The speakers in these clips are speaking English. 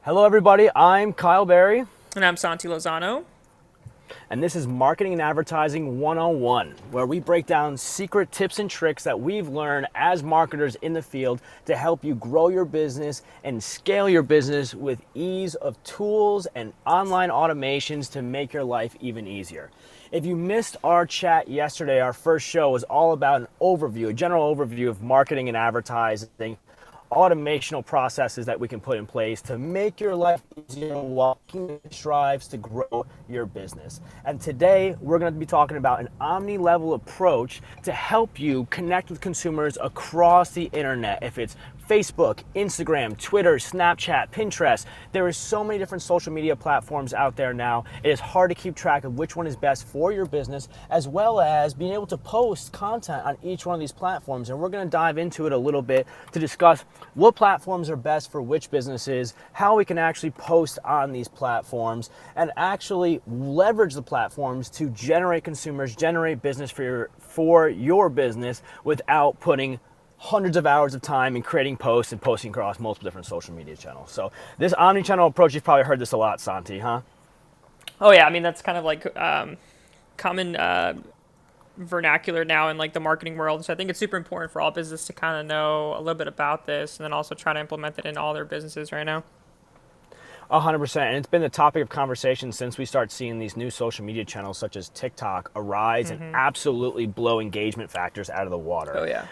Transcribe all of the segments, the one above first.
Hello, everybody. I'm Kyle Berry, And I'm Santi Lozano. and this is Marketing and Advertising 101, where we break down secret tips and tricks that we've learned as marketers in the field to help you grow your business and scale your business with ease of tools and online automations to make your life even easier. If you missed our chat yesterday, our first show was all about an overview, a general overview of marketing and advertising, automational processes that we can put in place to make your life easier while strives to grow your business. And today we're going to be talking about an omni-level approach to help you connect with consumers across the internet. If it's Facebook, Instagram, Twitter, Snapchat, Pinterest. There are so many different social media platforms out there now. It is hard to keep track of which one is best for your business, as well as being able to post content on each one of these platforms. And we're going to dive into it a little bit to discuss what platforms are best for which businesses, how we can actually post on these platforms, and actually leverage the platforms to generate consumers, generate business for your business without putting hundreds of hours of time in creating posts and posting across multiple different social media channels. So this omni-channel approach, you've probably heard this a lot, Santi, huh? Oh yeah, I mean that's kind of like common vernacular now in like the marketing world. So I think it's super important for all business to kind of know a little bit about this, and then also try to implement it in all their businesses right now. 100%. And it's been the topic of conversation since we start seeing these new social media channels such as TikTok arise and absolutely blow engagement factors out of the water. Oh yeah.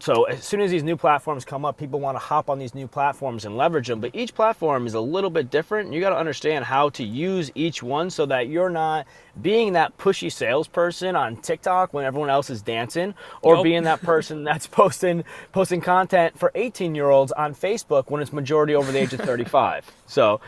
So as soon as these new platforms come up, people want to hop on these new platforms and leverage them. But each platform is a little bit different. You got to understand how to use each one so that you're not being that pushy salesperson on TikTok when everyone else is dancing, or Nope. being that person that's posting content for 18-year-olds on Facebook when it's majority over the age of 35. So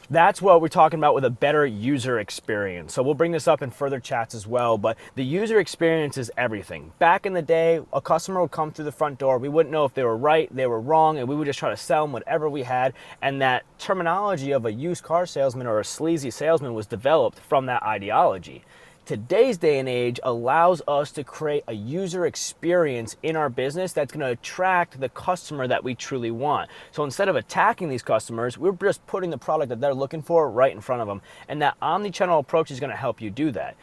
that's what we're talking about with a better user experience. So we'll bring this up in further chats as well, but the user experience is everything. Back in the day, a customer would come through the front door. We wouldn't know if they were right, they were wrong, and we would just try to sell them whatever we had. And that terminology of a used car salesman or a sleazy salesman was developed from that ideology. Today's day and age allows us to create a user experience in our business that's going to attract the customer that we truly want. So instead of attacking these customers, we're just putting the product that they're looking for right in front of them. And that omni-channel approach is going to help you do that.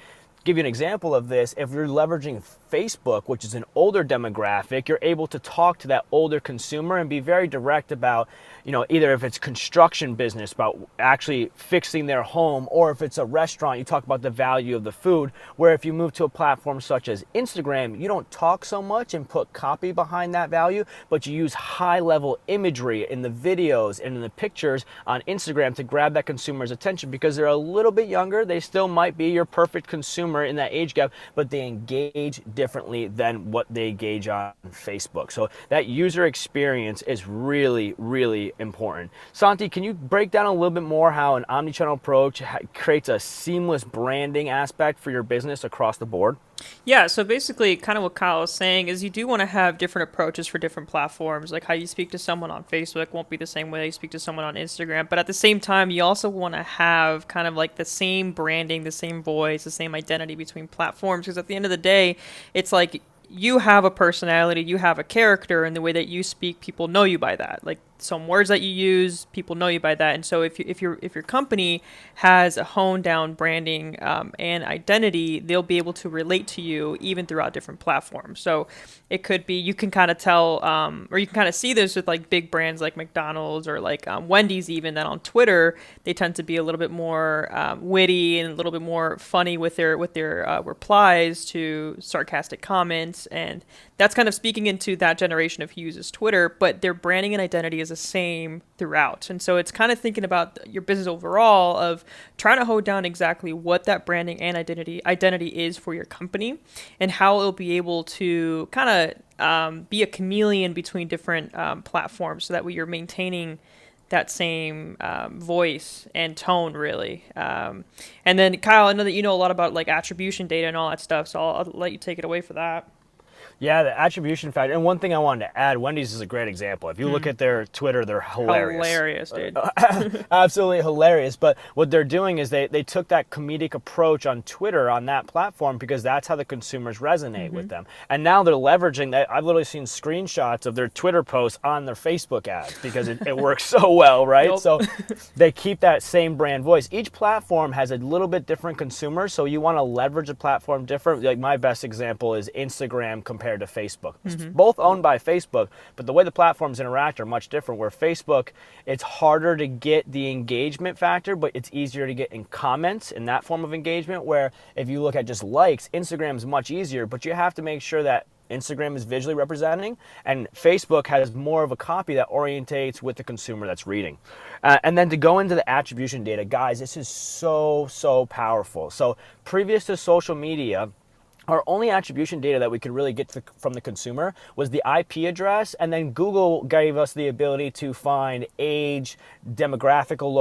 Give you an example of this. If you're leveraging Facebook, which is an older demographic, you're able to talk to that older consumer and be very direct about, either if it's construction business, about actually fixing their home, or if it's a restaurant, you talk about the value of the food. Where if you move to a platform such as Instagram, you don't talk so much and put copy behind that value, but you use high level imagery in the videos and in the pictures on Instagram to grab that consumer's attention, because they're a little bit younger. They still might be your perfect consumer in that age gap, but they engage differently than what they engage on Facebook. So that user experience is really, really important. Santi, can you break down a little bit more how an omnichannel approach creates a seamless branding aspect for your business across the board? Yeah, so basically, kind of what Kyle was saying is you do want to have different approaches for different platforms. Like how you speak to someone on Facebook won't be the same way you speak to someone on Instagram. But at the same time, you also want to have kind of like the same branding, the same voice, the same identity between platforms. Because at the end of the day, it's like you have a personality, you have a character, and the way that you speak, people know you by that. Like some words that you use, people know you by that. And so if your company has a honed down branding and identity, they'll be able to relate to you even throughout different platforms. So it could be you can kind of tell, or you can kind of see this with like big brands like McDonald's or like Wendy's, even that on Twitter they tend to be a little bit more witty and a little bit more funny with their replies to sarcastic comments, and that's kind of speaking into that generation of who uses Twitter, but their branding and identity is the same throughout. And so it's kind of thinking about your business overall of trying to hold down exactly what that branding and identity is for your company, and how it'll be able to kind of be a chameleon between different platforms, so that way you're maintaining that same voice and tone, really. And then Kyle, I know that you know a lot about like attribution data and all that stuff, so I'll let you take it away for that. Yeah, the attribution factor. And one thing I wanted to add, Wendy's is a great example. If you look at their Twitter, they're hilarious. Hilarious, dude. Absolutely hilarious. But what they're doing is they took that comedic approach on Twitter, on that platform, because that's how the consumers resonate with them. And now they're leveraging that. I've literally seen screenshots of their Twitter posts on their Facebook ads because it works so well, right? Yep. So they keep that same brand voice. Each platform has a little bit different consumers, so you want to leverage a platform different. Like my best example is Instagram compared to Facebook. Both owned by Facebook, but the way the platforms interact are much different. Where Facebook, it's harder to get the engagement factor, but it's easier to get in comments in that form of engagement, where if you look at just likes, Instagram is much easier, but you have to make sure that Instagram is visually representing, and Facebook has more of a copy that orientates with the consumer that's reading. And then to go into the attribution data, guys, this is so powerful. So previous to social media, our only attribution data that we could really get from the consumer was the IP address, and then Google gave us the ability to find age, geographical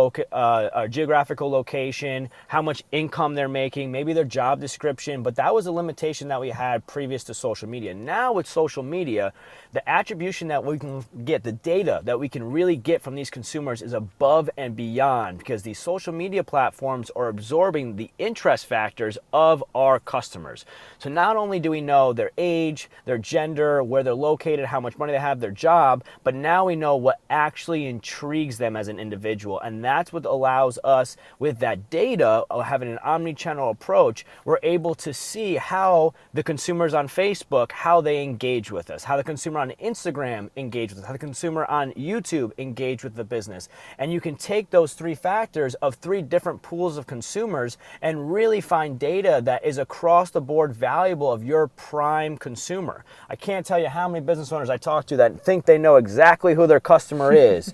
location, how much income they're making, maybe their job description, but that was a limitation that we had previous to social media. Now with social media, the attribution that we can get, the data that we can really get from these consumers is above and beyond, because these social media platforms are absorbing the interest factors of our customers. So not only do we know their age, their gender, where they're located, how much money they have, their job, but now we know what actually intrigues them as an individual. And that's what allows us, with that data, having an omni-channel approach, we're able to see how the consumers on Facebook, how they engage with us, how the consumer on Instagram engage with us, how the consumer on YouTube engage with the business. And you can take those three factors of three different pools of consumers and really find data that is across the board valuable of your prime consumer. I can't tell you how many business owners I talk to that think they know exactly who their customer is.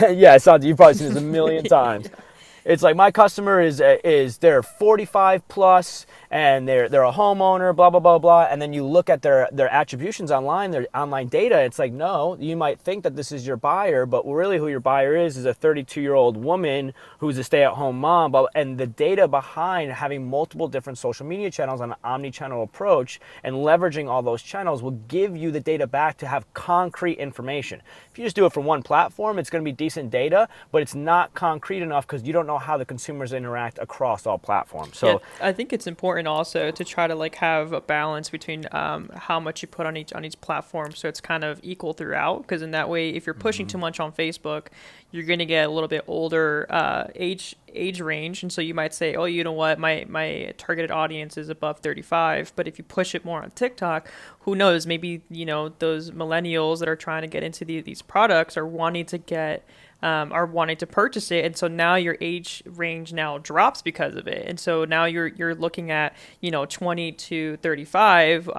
Yeah, Santi, you've probably seen this a million times. It's like, my customer is they're 45 plus and they're a homeowner, blah blah blah blah, and then you look at their attributions online, their online data. It's like, no, you might think that this is your buyer, but really who your buyer is a 32-year-old woman who's a stay-at-home mom. And the data behind having multiple different social media channels on an omni-channel approach and leveraging all those channels will give you the data back to have concrete information. If you just do it from one platform, it's going to be decent data, but it's not concrete enough because you don't know how the consumers interact across all platforms. So yeah, I think it's important also to try to like have a balance between how much you put on each platform, so it's kind of equal throughout. Because in that way, if you're pushing too much on Facebook, you're going to get a little bit older age range, and so you might say, oh, you know what, my targeted audience is above 35. But if you push it more on TikTok, who knows, maybe, you know, those millennials that are trying to get into these products are wanting to purchase it, and so now your age range now drops because of it, and so now you're looking at, you know, 20 to 35,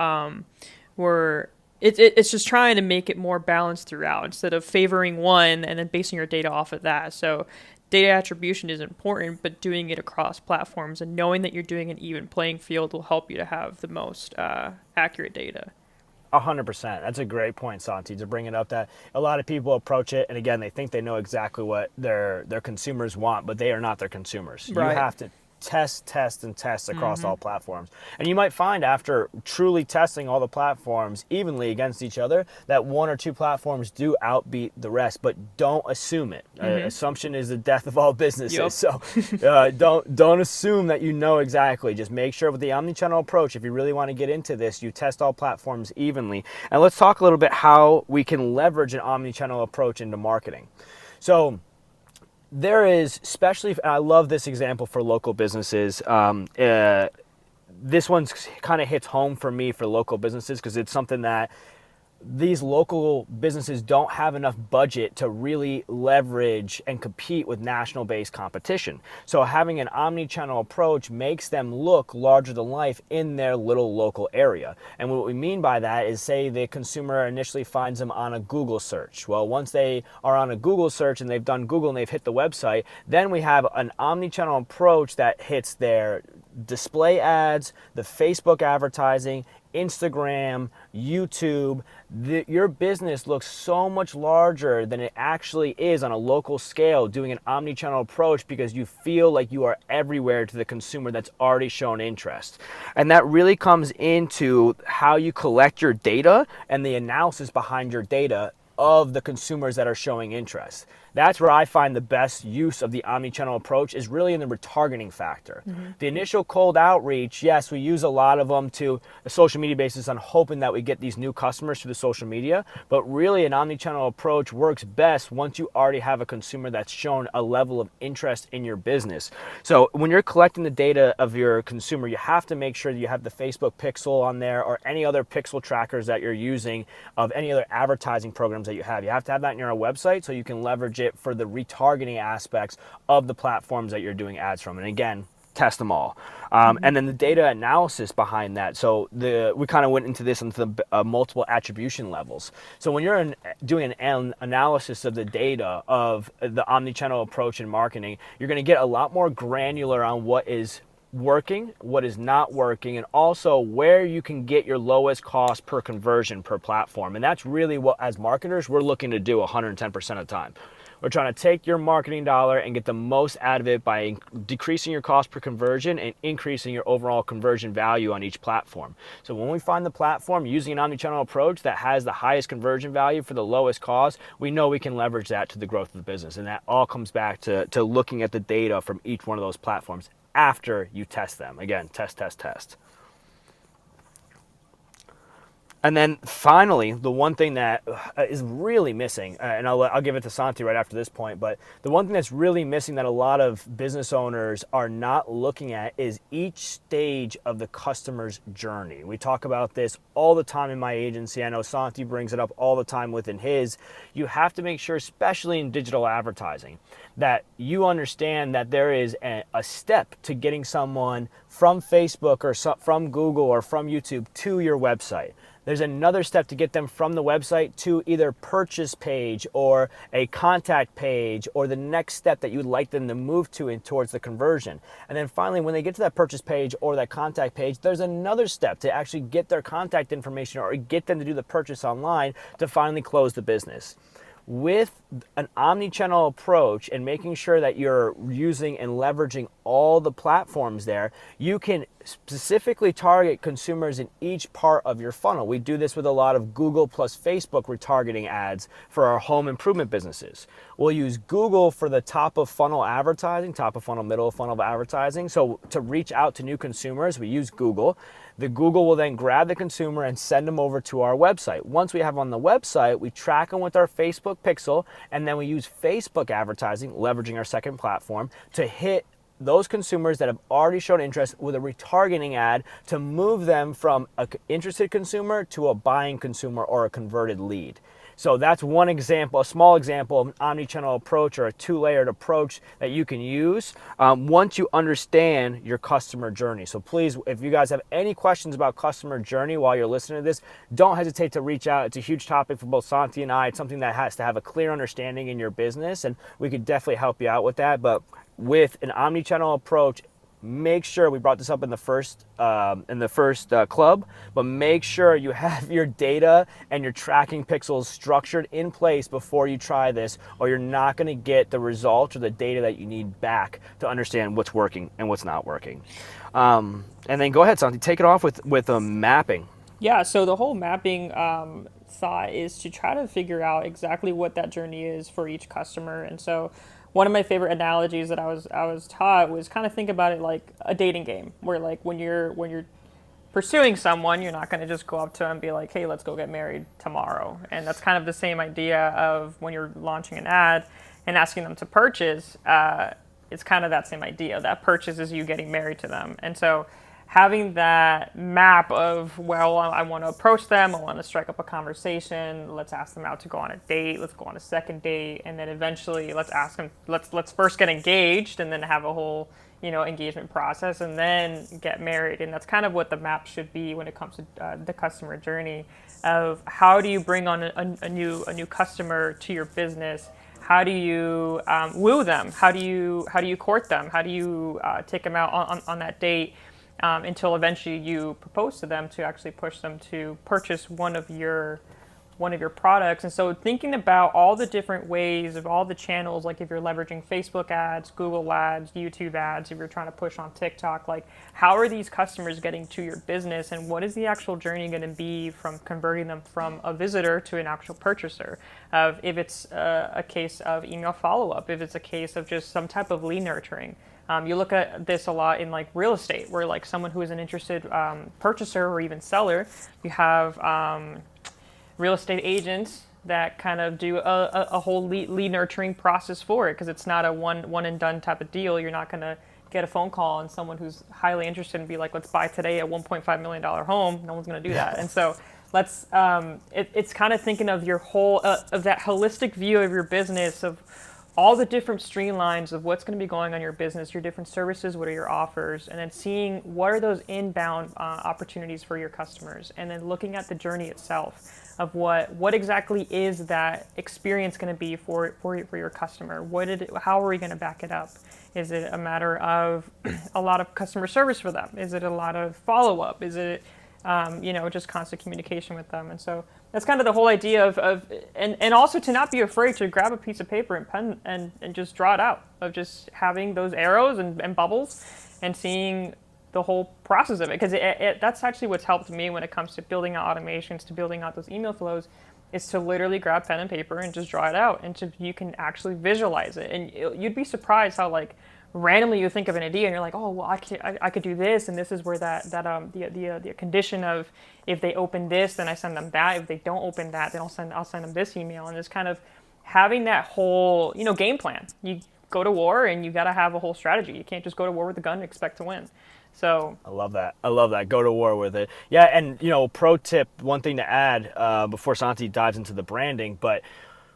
where it's just trying to make it more balanced throughout instead of favoring one and then basing your data off of that. So data attribution is important, but doing it across platforms and knowing that you're doing an even playing field will help you to have the most accurate data. 100%. That's a great point, Santi, to bring it up, that a lot of people approach it, and again, they think they know exactly what their consumers want, but they are not their consumers. Right. You have to test across all platforms. And you might find, after truly testing all the platforms evenly against each other, that one or two platforms do outbeat the rest, but don't assume it. Assumption is the death of all businesses. Yep. So don't assume that you know exactly. Just make sure with the omnichannel approach, if you really want to get into this, you test all platforms evenly. And let's talk a little bit how we can leverage an omnichannel approach into marketing. So there is, especially, and I love this example for local businesses. This one's kind of hits home for me for local businesses because it's something that these local businesses don't have enough budget to really leverage and compete with national-based competition. So having an omni-channel approach makes them look larger than life in their little local area. And what we mean by that is, say the consumer initially finds them on a Google search. Well, once they are on a Google search and they've done Google and they've hit the website, then we have an omni-channel approach that hits their display ads, the Facebook advertising, Instagram, YouTube, your business looks so much larger than it actually is on a local scale doing an omni-channel approach because you feel like you are everywhere to the consumer that's already shown interest. And that really comes into how you collect your data and the analysis behind your data of the consumers that are showing interest. That's where I find the best use of the omni-channel approach is really in the retargeting factor. The initial cold outreach, yes, we use a lot of them to a social media basis on hoping that we get these new customers through the social media, but really an omni-channel approach works best once you already have a consumer that's shown a level of interest in your business. So when you're collecting the data of your consumer, you have to make sure that you have the Facebook pixel on there or any other pixel trackers that you're using of any other advertising programs that you have. You have to have that on your website so you can leverage it for the retargeting aspects of the platforms that you're doing ads from. And again, test them all. And then the data analysis behind that. So we kind of went into this into the multiple attribution levels. So when you're doing an analysis of the data of the omni-channel approach in marketing, you're going to get a lot more granular on what is working, what is not working, and also where you can get your lowest cost per conversion per platform. And that's really what, as marketers, we're looking to do 110% of the time. We're trying to take your marketing dollar and get the most out of it by decreasing your cost per conversion and increasing your overall conversion value on each platform. So when we find the platform using an omnichannel approach that has the highest conversion value for the lowest cost, we know we can leverage that to the growth of the business. And that all comes back to looking at the data from each one of those platforms after you test them. Again, test, test, test. And then finally, the one thing that is really missing, and I'll give it to Santi right after this point, but the one thing that's really missing that a lot of business owners are not looking at is each stage of the customer's journey. We talk about this all the time in my agency. I know Santi brings it up all the time within his. You have to make sure, especially in digital advertising, that you understand that there is a step to getting someone from Facebook or from Google or from YouTube to your website. There's another step to get them from the website to either purchase page or a contact page or the next step that you'd like them to move to in towards the conversion. And then finally, when they get to that purchase page or that contact page, there's another step to actually get their contact information or get them to do the purchase online to finally close the business. With an omni-channel approach and making sure that you're using and leveraging all the platforms there, you can specifically target consumers in each part of your funnel. We do this with a lot of Google plus Facebook retargeting ads for our home improvement businesses. We'll use Google for the top of funnel advertising, top of funnel, middle of funnel advertising. So to reach out to new consumers, we use Google. The Google will then grab the consumer and send them over to our website. Once we have on the website, we track them with our Facebook pixel, and then we use Facebook advertising, leveraging our second platform, to hit those consumers that have already shown interest with a retargeting ad to move them from an interested consumer to a buying consumer or a converted lead. So that's one example, a small example of an omni-channel approach or a two-layered approach that you can use once you understand your customer journey. So please, if you guys have any questions about customer journey while you're listening to this, don't hesitate to reach out. It's a huge topic for both Santi and I. It's something that has to have a clear understanding in your business, and we could definitely help you out with that. But with an omni-channel approach, make sure, we brought this up in the first club, but make sure you have your data and your tracking pixels structured in place before you try this, or you're not going to get the results or the data that you need back to understand what's working and what's not working. And then go ahead, Santi, take it off with mapping. Yeah, so the whole mapping thought is to try to figure out exactly what that journey is for each customer. And so one of my favorite analogies that I was taught was kind of think about it like a dating game, where like when you're pursuing someone, you're not going to just go up to them and be like, hey, let's go get married tomorrow. And that's kind of the same idea of when you're launching an ad and asking them to purchase. It's kind of that same idea. That purchase is you getting married to them. And so having that map of, well, I want to approach them, I want to strike up a conversation, let's ask them out to go on a date, let's go on a second date, and then eventually let's ask them, let's first get engaged and then have a whole, engagement process and then get married. And that's kind of what the map should be when it comes to the customer journey of how do you bring on a new customer to your business. How do you woo them? How do you court them? How do you take them out on that date? until eventually you propose to them to actually push them to purchase one of your products. And so thinking about all the different ways of all the channels, like if you're leveraging Facebook ads, Google ads, YouTube ads, if you're trying to push on TikTok, like how are these customers getting to your business, and what is the actual journey going to be from converting them from a visitor to an actual purchaser? If it's a case of email follow-up, if it's a case of just some type of lead nurturing. You look at this a lot in like real estate, where like someone who is an interested purchaser or even seller, you have real estate agents that kind of do a whole lead nurturing process for it, because it's not a one and done type of deal. You're not going to get a phone call and someone who's highly interested and be like, let's buy today a $1.5 million home. No one's going to do that. And so it's kind of thinking of your whole, of that holistic view of your business, of all the different streamlines of what's going to be going on in your business, your different services, what are your offers, and then seeing what are those inbound opportunities for your customers, and then looking at the journey itself of what exactly is that experience going to be for your customer. How are we going to back it up? Is it a matter of a lot of customer service for them? Is it a lot of follow-up? Is it just constant communication with them? And so that's kind of the whole idea and also to not be afraid to grab a piece of paper and pen and just draw it out, of just having those arrows and bubbles and seeing the whole process of it. Because that's actually what's helped me when it comes to building out automations, to building out those email flows, is to literally grab pen and paper and just draw it out, and you can actually visualize it. And you'd be surprised how like randomly you think of an idea and you're like, oh, well, I could do this, and this is where the condition of, if they open this, then I send them that. If they don't open that, then I'll send them this email. And it's kind of having that whole game plan. You go to war and you got to have a whole strategy. You can't just go to war with a gun and expect to win. So I love that. Go to war with it. Yeah, and pro tip, one thing to add before Santi dives into the branding, but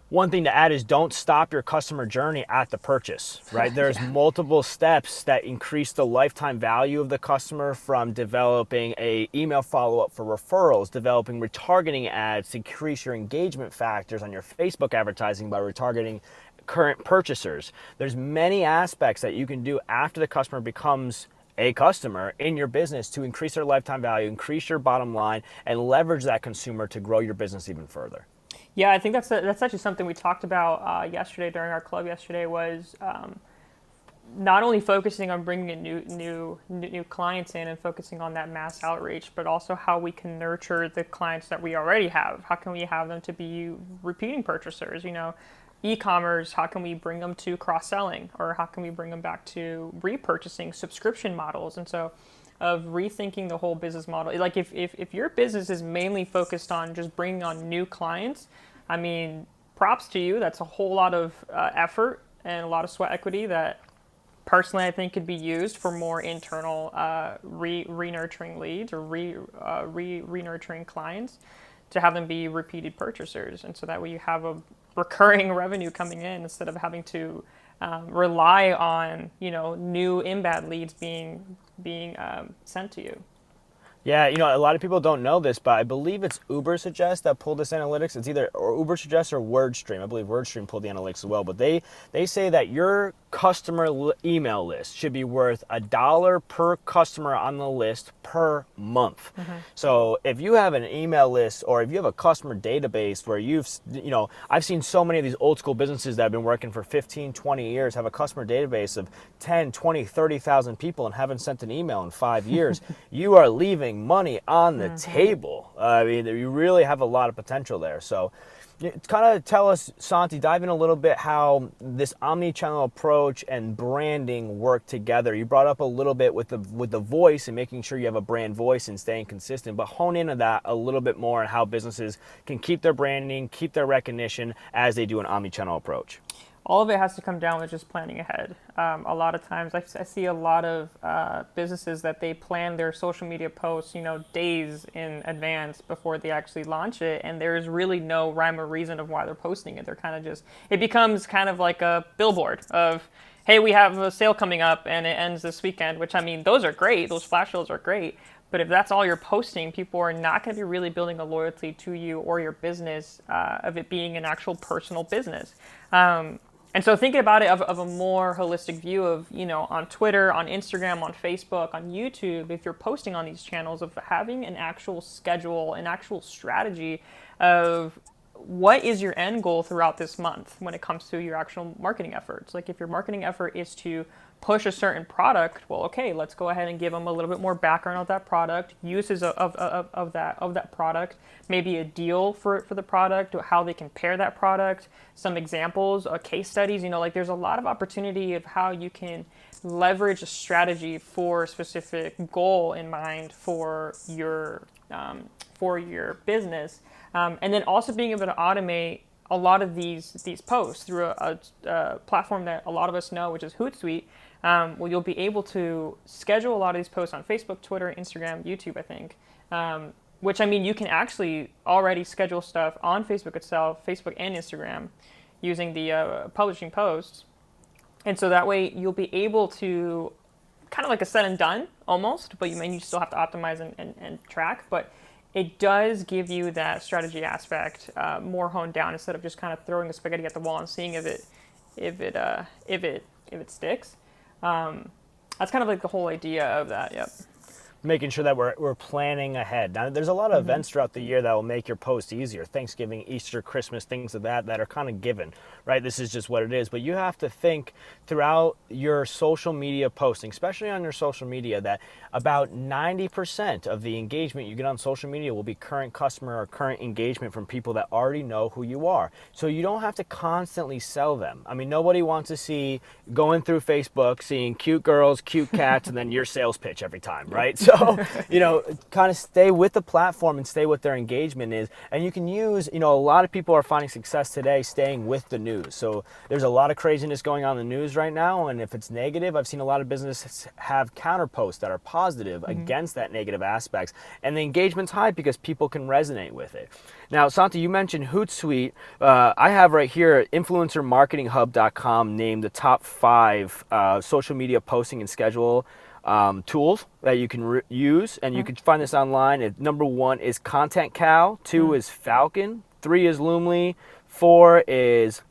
one thing to add is don't stop your customer journey at the purchase, right? There's multiple steps that increase the lifetime value of the customer, from developing a email follow-up for referrals, developing retargeting ads to increase your engagement factors on your Facebook advertising by retargeting current purchasers. There's many aspects that you can do after the customer becomes a customer in your business to increase their lifetime value, increase your bottom line, and leverage that consumer to grow your business even further. Yeah, I think that's actually something we talked about yesterday during our club yesterday, was not only focusing on bringing in new clients in and focusing on that mass outreach, but also how we can nurture the clients that we already have. How can we have them to be repeating purchasers? E-commerce, how can we bring them to cross-selling, or how can we bring them back to repurchasing subscription models? And so of rethinking the whole business model. Like if your business is mainly focused on just bringing on new clients, I mean, props to you. That's a whole lot of effort and a lot of sweat equity that personally I think could be used for more internal re-nurturing leads, or re-nurturing clients, to have them be repeated purchasers. And so that way you have a recurring revenue coming in, instead of having to rely on new inbound leads being sent to you. Yeah, a lot of people don't know this, but I believe it's Ubersuggest that pulled this analytics. It's either Ubersuggest or WordStream. I believe WordStream pulled the analytics as well. But they say that your customer email list should be worth $1 per customer on the list per month. Mm-hmm. So if you have an email list, or if you have a customer database where I've seen so many of these old school businesses that have been working for 15, 20 years have a customer database of 10, 20, 30,000 people and haven't sent an email in 5 years, you are leaving money on the table. I mean, you really have a lot of potential there. So kind of tell us, Santi, dive in a little bit how this omni-channel approach and branding work together. You brought up a little bit with the voice and making sure you have a brand voice and staying consistent, but hone into that a little bit more and how businesses can keep their branding, keep their recognition as they do an omni-channel approach. All of it has to come down with just planning ahead. A lot of times I see a lot of businesses that they plan their social media posts, days in advance before they actually launch it. And there's really no rhyme or reason of why they're posting it. They're kind of it becomes kind of like a billboard of, hey, we have a sale coming up and it ends this weekend, which, I mean, those are great. Those flash sales are great. But if that's all you're posting, people are not going to be really building a loyalty to you or your business of it being an actual personal business. And so thinking about it of a more holistic view of, on Twitter, on Instagram, on Facebook, on YouTube, if you're posting on these channels, of having an actual schedule, an actual strategy of what is your end goal throughout this month when it comes to your actual marketing efforts. Like if your marketing effort is to push a certain product, well, okay, let's go ahead and give them a little bit more background of that product, uses of that product, maybe a deal for the product, how they can pair that product, some examples, case studies. Like there's a lot of opportunity of how you can leverage a strategy for a specific goal in mind for your business, and then also being able to automate a lot of these posts through a platform that a lot of us know, which is Hootsuite. Well, you'll be able to schedule a lot of these posts on Facebook, Twitter, Instagram, YouTube, I think. Which, I mean, you can actually already schedule stuff on Facebook itself, Facebook and Instagram, using the publishing posts. And so that way you'll be able to, kind of like a said and done almost, but you still have to optimize and track. But it does give you that strategy aspect more honed down, instead of just kind of throwing the spaghetti at the wall and seeing if it sticks. That's kind of like the whole idea of that. Yep. Making sure that we're planning ahead. Now, there's a lot of events throughout the year that will make your post easier. Thanksgiving, Easter, Christmas, things of that are kind of given, right? This is just what it is. But you have to think throughout your social media posting, especially on your social media, that about 90% of the engagement you get on social media will be current customer or current engagement from people that already know who you are. So you don't have to constantly sell them. I mean, nobody wants to see going through Facebook, seeing cute girls, cute cats, and then your sales pitch every time, right? So, kind of stay with the platform and stay with their engagement is. And you can use, a lot of people are finding success today staying with the news. So there's a lot of craziness going on in the news right now. And if it's negative, I've seen a lot of businesses have counter posts that are positive against that negative aspects. And the engagement's high because people can resonate with it. Now, Santi, you mentioned Hootsuite. I have right here influencermarketinghub.com named the top 5 social media posting and schedule tools that you can use, and you can find this online. Number 1 is Content Cow, 2 is Falcon, 3 is Loomly, 4 is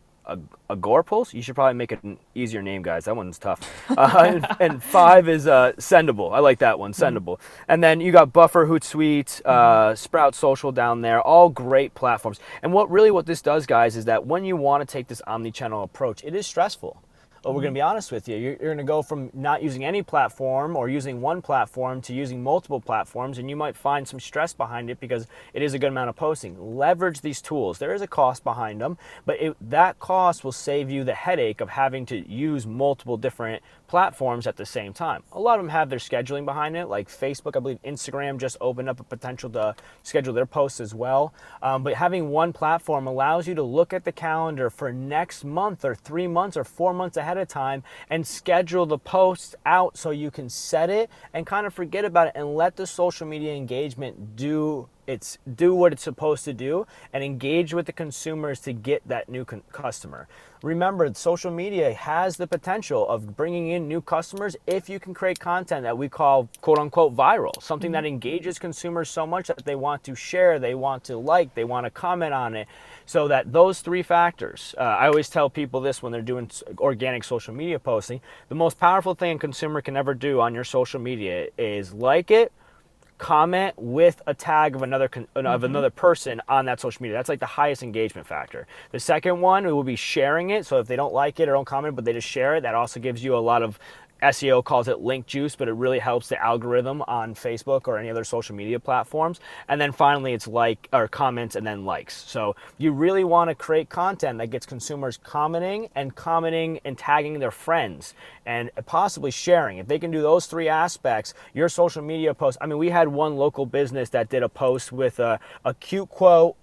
Agorapulse. You should probably make it an easier name, guys. That one's tough. And 5 is Sendable. I like that one, Sendable. And then you got Buffer, Hootsuite, Sprout Social down there, all great platforms. And what this does, guys, is that when you want to take this omni-channel approach, it is stressful. But we're going to be honest with you. You're going to go from not using any platform or using one platform to using multiple platforms, and you might find some stress behind it because it is a good amount of posting. Leverage these tools. There is a cost behind them, but that cost will save you the headache of having to use multiple different platforms at the same time. A lot of them have their scheduling behind it, like Facebook. I believe Instagram just opened up a potential to schedule their posts as well. But having one platform allows you to look at the calendar for next month or 3 months or 4 months ahead of time and schedule the posts out so you can set it and kind of forget about it and let the social media engagement do what it's supposed to do and engage with the consumers to get that new customer. Remember, social media has the potential of bringing in new customers if you can create content that we call quote unquote viral, something that engages consumers so much that they want to share, they want to like, they want to comment on it. So that those 3 factors, I always tell people this when they're doing organic social media posting, the most powerful thing a consumer can ever do on your social media is like it, comment with a tag of another person on that social media. That's like the highest engagement factor. The second one, it will be sharing it. So if they don't like it or don't comment, but they just share it, that also gives you a lot of SEO calls it link juice, but it really helps the algorithm on Facebook or any other social media platforms. And then finally, it's like or comments and then likes. So you really want to create content that gets consumers commenting and tagging their friends and possibly sharing. If they can do those 3 aspects, your social media posts. I mean, we had one local business that did a post with a cute quote.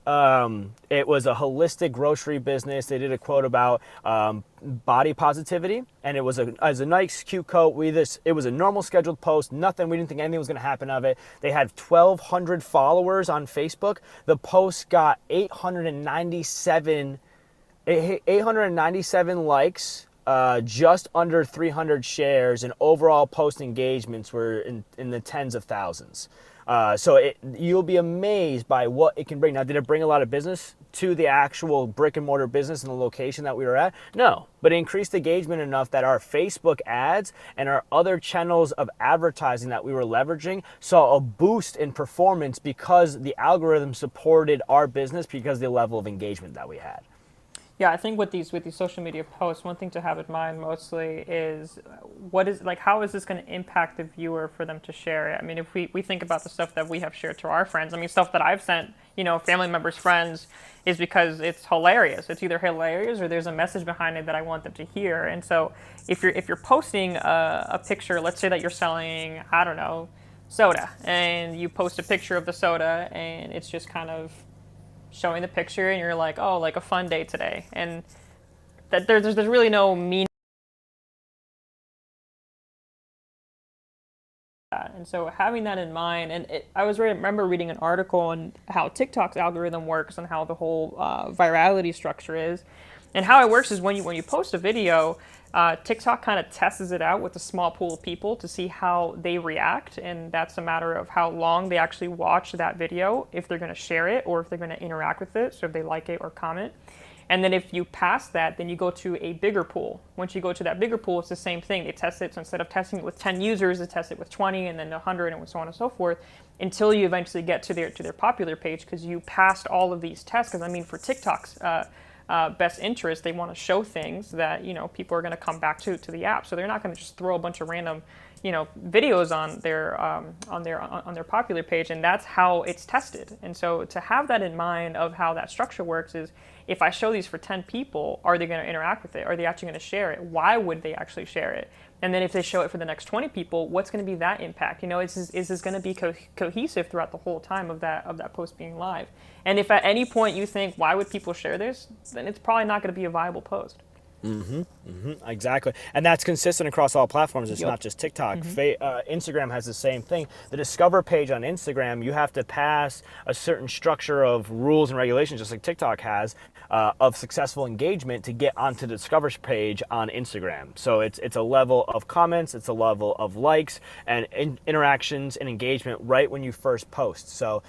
It was a holistic grocery business. They did a quote about body positivity, and it was a nice, cute quote. It was a normal scheduled post. Nothing. We didn't think anything was going to happen of it. They had 1,200 followers on Facebook. The post got 897 likes. Just under 300 shares, and overall post engagements were in the tens of thousands. You'll be amazed by what it can bring. Now, did it bring a lot of business to the actual brick and mortar business and the location that we were at? No, but it increased engagement enough that our Facebook ads and our other channels of advertising that we were leveraging saw a boost in performance because the algorithm supported our business because of the level of engagement that we had. Yeah, I think with these social media posts, one thing to have in mind mostly is how is this going to impact the viewer for them to share it? I mean, if we think about the stuff that we have shared to our friends, I mean, stuff that I've sent, family members, friends, is because it's hilarious. It's either hilarious or there's a message behind it that I want them to hear. And so if you're posting a picture, let's say that you're selling, I don't know, soda, and you post a picture of the soda and it's just kind of showing the picture and you're like, oh, like a fun day today, and that there's really no meaning. And so having that in mind, and I remember reading an article on how TikTok's algorithm works and how the whole virality structure is, and how it works is when you post a video, TikTok kind of tests it out with a small pool of people to see how they react, and that's a matter of how long they actually watch that video, if they're going to share it or if they're going to interact with it, so if they like it or comment. And then if you pass that, then you go to a bigger pool. Once you go to that bigger pool, it's the same thing. They test it, so instead of testing it with 10 users, they test it with 20 and then 100 and so on and so forth, until you eventually get to their popular page because you passed all of these tests. Because I mean, for TikTok's best interest, they want to show things that people are going to come back to the app. So they're not going to just throw a bunch of random videos on their popular page, and that's how it's tested. And so to have that in mind of how that structure works is, if I show these for 10 people, are they going to interact with it? Are they actually going to share it? Why would they actually share it? And then if they show it for the next 20 people, what's going to be that impact? Is this going to be cohesive throughout the whole time of that post being live? And if at any point you think, why would people share this? Then it's probably not going to be a viable post. Exactly. And that's consistent across all platforms. It's Yep. not just TikTok. Instagram has the same thing. The Discover page on Instagram, you have to pass a certain structure of rules and regulations, just like TikTok has, of successful engagement to get onto the Discover page on Instagram. So it's a level of comments, it's a level of likes and interactions and engagement right when you first post. So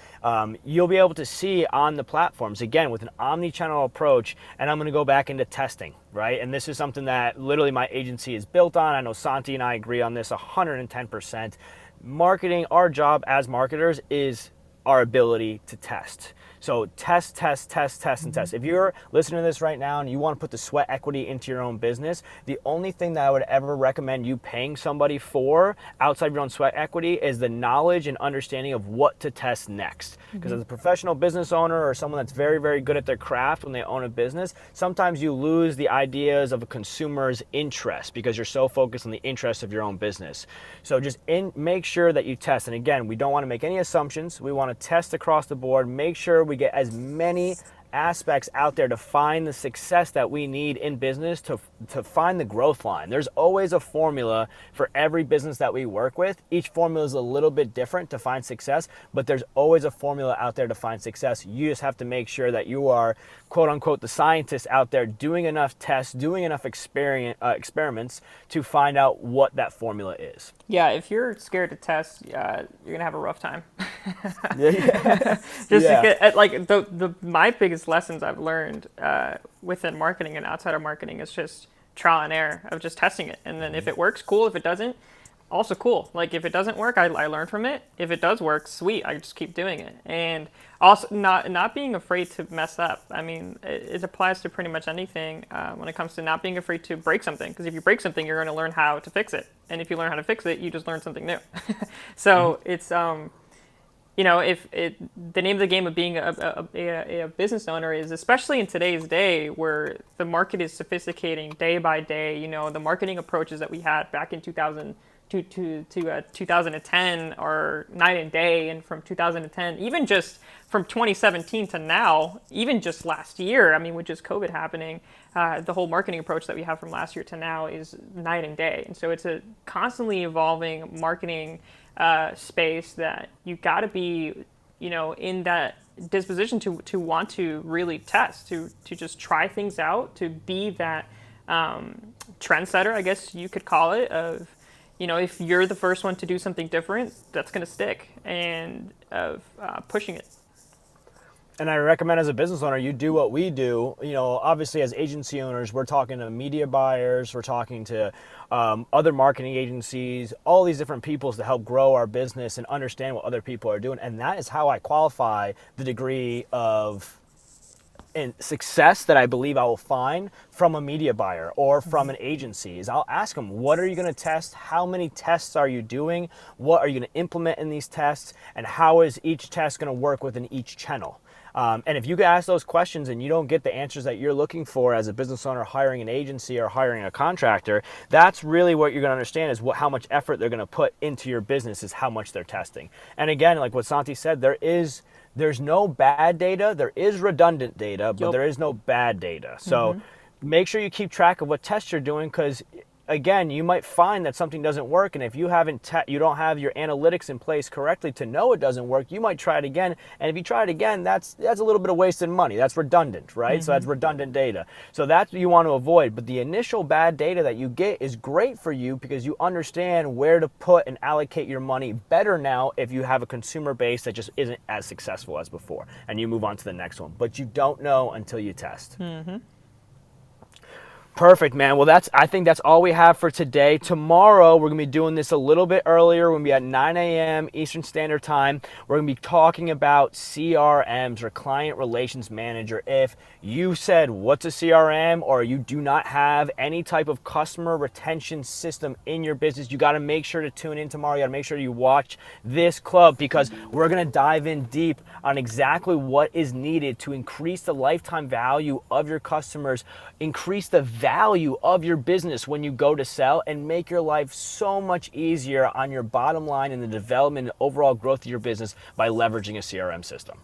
you'll be able to see on the platforms, again, with an omni-channel approach, and I'm going to go back into testing, right? And this is something that literally my agency is built on. I know Santi and I agree on this 110%. Marketing, our job as marketers is our ability to test. So test, and test. If you're listening to this right now and you want to put the sweat equity into your own business, the only thing that I would ever recommend you paying somebody for outside of your own sweat equity is the knowledge and understanding of what to test next. Because as a professional business owner or someone that's very, very good at their craft when they own a business, sometimes you lose the ideas of a consumer's interest because you're so focused on the interest of your own business. So just make sure that you test. And again, we don't want to make any assumptions. We want to test across the board, make sure we get as many aspects out there to find the success that we need in business to find the growth line. There's always a formula for every business that we work with. Each formula is a little bit different to find success, but there's always a formula out there to find success. You just have to make sure that you are, quote unquote, the scientist out there doing enough tests, doing enough experiments to find out what that formula is. Yeah, if you're scared to test, you're gonna have a rough time. Just Because, my biggest lessons I've learned within marketing and outside of marketing is just trial and error of just testing it, and then if it works, cool. If it doesn't, also cool. Like if it doesn't work, I learn from it. If it does work, sweet. I just keep doing it, and also not being afraid to mess up. I mean, it applies to pretty much anything when it comes to not being afraid to break something. Because if you break something, you're going to learn how to fix it, and if you learn how to fix it, you just learn something new. So it's the name of the game of being a business owner is, especially in today's day where the market is sophisticating day by day, the marketing approaches that we had back in 2010 are night and day. And from 2010, even just from 2017 to now, even just last year, I mean, with just COVID happening, the whole marketing approach that we have from last year to now is night and day. And so it's a constantly evolving marketing space that you got to be, in that disposition to want to really test, to just try things out, to be that trendsetter, I guess you could call it, of if you're the first one to do something different, that's going to stick, and of pushing it. And I recommend as a business owner, you do what we do. Obviously as agency owners, we're talking to media buyers, we're talking to other marketing agencies, all these different people to help grow our business and understand what other people are doing. And that is how I qualify the degree of success that I believe I will find from a media buyer or from an agency. Is I'll ask them, what are you going to test? How many tests are you doing? What are you going to implement in these tests? And how is each test going to work within each channel? And if you ask those questions and you don't get the answers that you're looking for as a business owner hiring an agency or hiring a contractor, that's really what you're going to understand is how much effort they're going to put into your business is how much they're testing. And again, like what Santi said, there's no bad data. There is redundant data, but there is no bad data. So make sure you keep track of what tests you're doing, because again, you might find that something doesn't work, and if you you don't have your analytics in place correctly to know it doesn't work, you might try it again. And if you try it again, that's a little bit of wasted money. That's redundant, right? So that's redundant data. So that's what you want to avoid. But the initial bad data that you get is great for you because you understand where to put and allocate your money better now if you have a consumer base that just isn't as successful as before, and you move on to the next one. But you don't know until you test. Perfect, man. Well, I think that's all we have for today. Tomorrow, we're going to be doing this a little bit earlier. We're going to be at 9 a.m. Eastern Standard Time. We're going to be talking about CRMs, or Client Relations Manager. If you said, what's a CRM, or you do not have any type of customer retention system in your business, you got to make sure to tune in tomorrow. You got to make sure you watch this club, because we're going to dive in deep on exactly what is needed to increase the lifetime value of your customers, increase the value of your business when you go to sell, and make your life so much easier on your bottom line and the development and overall growth of your business by leveraging a CRM system.